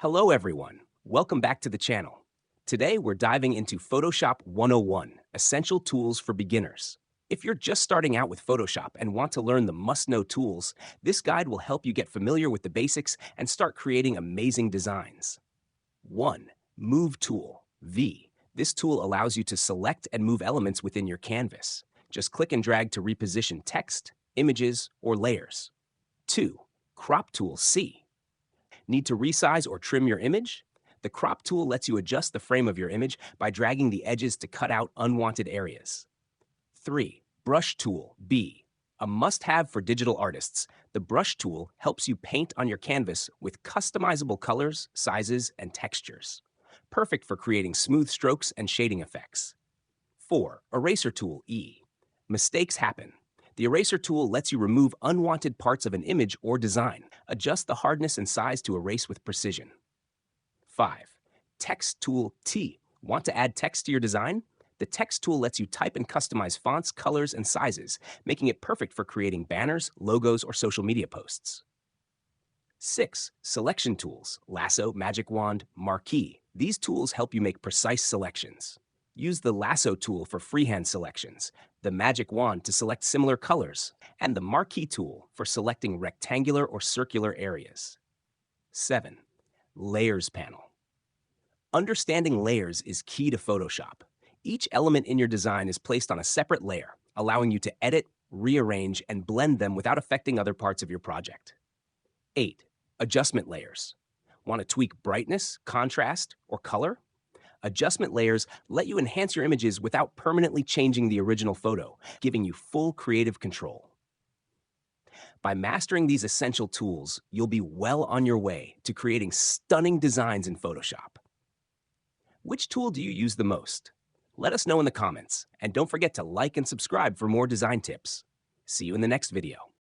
Hello everyone, welcome back to the channel. Today we're diving into Photoshop 101, Essential Tools for Beginners. If you're just starting out with Photoshop and want to learn the must-know tools, this guide will help you get familiar with the basics and start creating amazing designs. 1. Move Tool, V. This tool allows you to select and move elements within your canvas. Just click and drag to reposition text, images, or layers. 2. Crop Tool, C. Need to resize or trim your image? The crop tool lets you adjust the frame of your image by dragging the edges to cut out unwanted areas. 3. Brush tool, B. A must-have for digital artists, the brush tool helps you paint on your canvas with customizable colors, sizes, and textures. Perfect for creating smooth strokes and shading effects. 4. Eraser tool, E. Mistakes happen. The eraser tool lets you remove unwanted parts of an image or design. Adjust the hardness and size to erase with precision. 5. Text tool, T. Want to add text to your design? The text tool lets you type and customize fonts, colors, and sizes, making it perfect for creating banners, logos, or social media posts. 6. Selection tools, Lasso, Magic Wand, Marquee. These tools help you make precise selections. Use the Lasso tool for freehand selections, the Magic Wand to select similar colors, and the Marquee tool for selecting rectangular or circular areas. 7. Layers panel. Understanding layers is key to Photoshop. Each element in your design is placed on a separate layer, allowing you to edit, rearrange, and blend them without affecting other parts of your project. 8. Adjustment layers. Want to tweak brightness, contrast, or color? Adjustment layers let you enhance your images without permanently changing the original photo, giving you full creative control. By mastering these essential tools, you'll be well on your way to creating stunning designs in Photoshop. Which tool do you use the most? Let us know in the comments, and don't forget to like and subscribe for more design tips. See you in the next video.